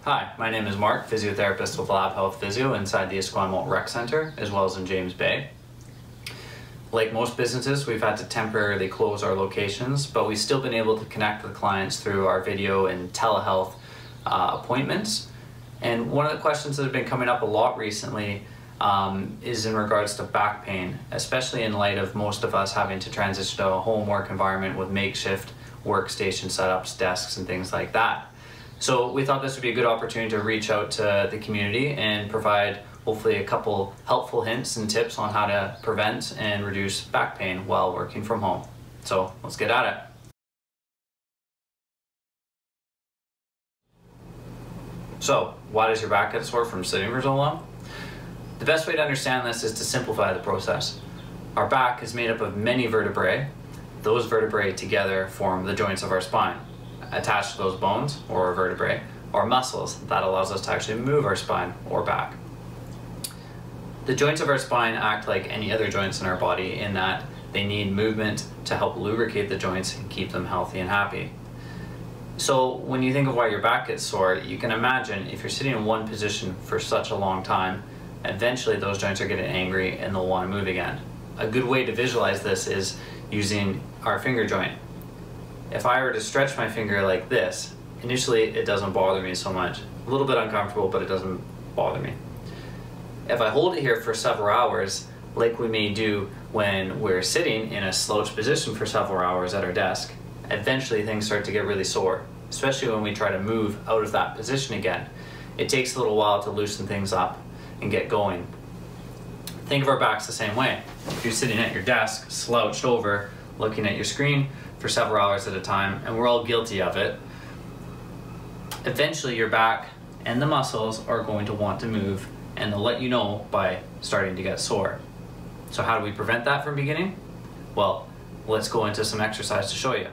Hi, my name is Mark, physiotherapist with Lab Health Physio inside the Esquimalt Rec Center, as well as in James Bay. Like most businesses, we've had to temporarily close our locations, but we've still been able to connect with clients through our video and telehealth appointments. And one of the questions that have been coming up a lot recently is in regards to back pain, especially in light of most of us having to transition to a home work environment with makeshift workstation setups, desks, and things like that. So we thought this would be a good opportunity to reach out to the community and provide hopefully a couple helpful hints and tips on how to prevent and reduce back pain while working from home. So let's get at it. So why does your back get sore from sitting for so long? The best way to understand this is to simplify the process. Our back is made up of many vertebrae. Those vertebrae together form the joints of our spine. Attached to those bones or vertebrae are muscles that allows us to actually move our spine or back. The joints of our spine act like any other joints in our body in that they need movement to help lubricate the joints and keep them healthy and happy. So when you think of why your back gets sore, you can imagine if you're sitting in one position for such a long time, eventually those joints are getting angry and they'll want to move again. A good way to visualize this is using our finger joint. If I were to stretch my finger like this, initially it doesn't bother me so much. A little bit uncomfortable, but it doesn't bother me. If I hold it here for several hours, like we may do when we're sitting in a slouched position for several hours at our desk, eventually things start to get really sore, especially when we try to move out of that position again. It takes a little while to loosen things up and get going. Think of our backs the same way. If you're sitting at your desk, slouched over, looking at your screen for several hours at a time, and we're all guilty of it, eventually your back and the muscles are going to want to move, and they'll let you know by starting to get sore. So how do we prevent that from beginning? Well, let's go into some exercise to show you.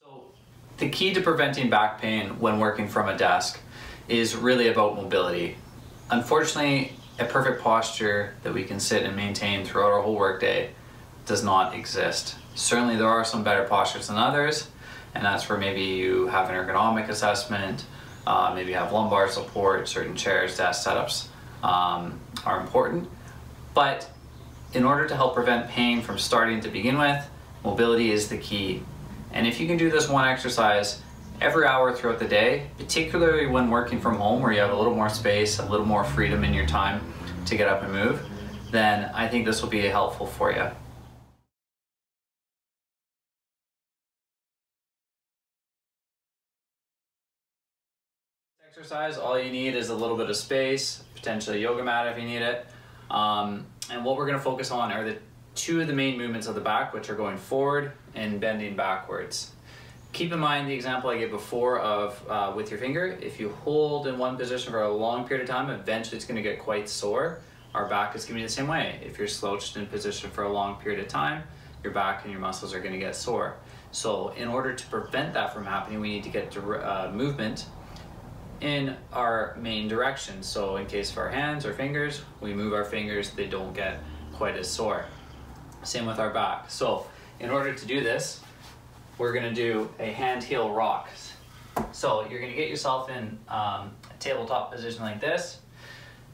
So the key to preventing back pain when working from a desk is really about mobility. Unfortunately, a perfect posture that we can sit and maintain throughout our whole workday does not exist. Certainly there are some better postures than others, and that's where maybe you have an ergonomic assessment, maybe you have lumbar support, certain chairs, desk setups are important. But in order to help prevent pain from starting to begin with, mobility is the key. And if you can do this one exercise every hour throughout the day, particularly when working from home where you have a little more space, a little more freedom in your time to get up and move, then I think this will be helpful for you. Exercise, all you need is a little bit of space, potentially a yoga mat if you need it. And what we're going to focus on are the two of the main movements of the back, which are going forward and bending backwards. Keep in mind the example I gave before of with your finger. If you hold in one position for a long period of time, eventually it's going to get quite sore. Our back is going to be the same way. If you're slouched in position for a long period of time, your back and your muscles are going to get sore. So in order to prevent that from happening, we need to get movement in our main direction. So in case of our hands or fingers, we move our fingers, they don't get quite as sore. Same with our back. So in order to do this, we're going to do a hand heel rock. So you're going to get yourself in a tabletop position like this,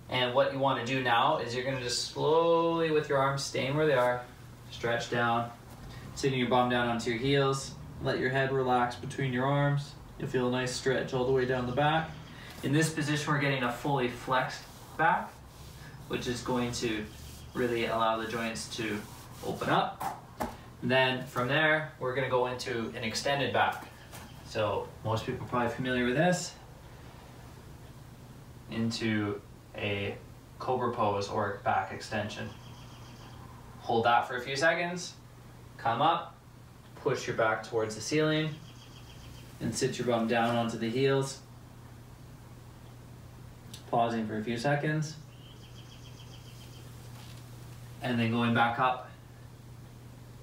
and what you want to do now is you're going to just slowly, with your arms staying where they are, stretch down, sitting your bum down onto your heels, let your head relax between your arms. You'll feel a nice stretch all the way down the back. In this position we're getting a fully flexed back, which is going to really allow the joints to open up. Then from there, we're going to go into an extended back. So most people are probably familiar with this. Into a cobra pose or back extension. Hold that for a few seconds. Come up, push your back towards the ceiling, and sit your bum down onto the heels. Pausing for a few seconds. And then going back up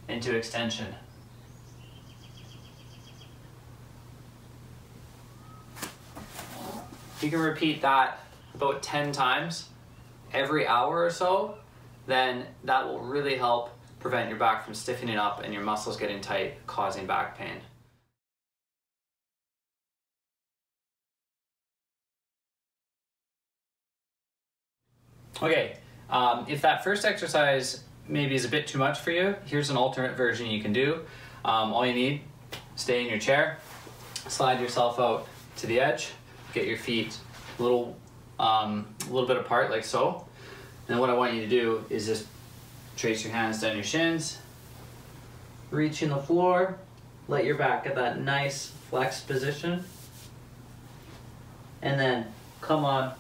into extension. If you can repeat that about 10 times every hour or so, then that will really help prevent your back from stiffening up and your muscles getting tight, causing back pain. Okay, if that first exercise maybe is a bit too much for you, here's an alternate version you can do. All you need, stay in your chair, slide yourself out to the edge, get your feet a little bit apart like so. And what I want you to do is just trace your hands down your shins, reach in the floor, let your back get that nice flexed position, and then come on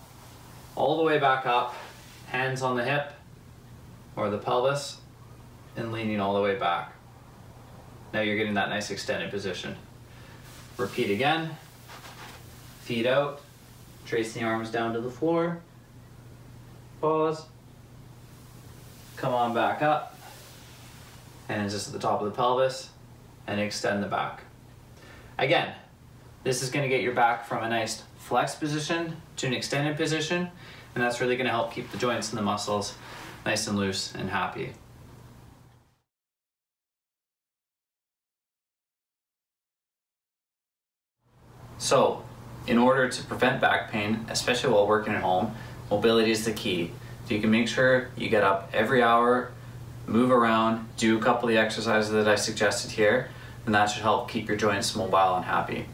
all the way back up, hands on the hip or the pelvis, and leaning all the way back. Now you're getting that nice extended position. Repeat again, feet out, trace the arms down to the floor, pause, come on back up, hands just at the top of the pelvis, and extend the back. Again, this is going to get your back from a nice flexed position to an extended position, and that's really going to help keep the joints and the muscles nice and loose and happy. So, in order to prevent back pain, especially while working at home, mobility is the key. So you can make sure you get up every hour, move around, do a couple of the exercises that I suggested here, and that should help keep your joints mobile and happy.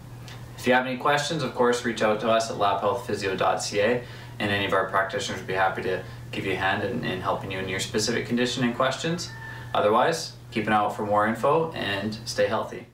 If you have any questions, of course, reach out to us at labhealthphysio.ca, and any of our practitioners would be happy to give you a hand in helping you in your specific condition and questions. Otherwise, keep an eye out for more info and stay healthy.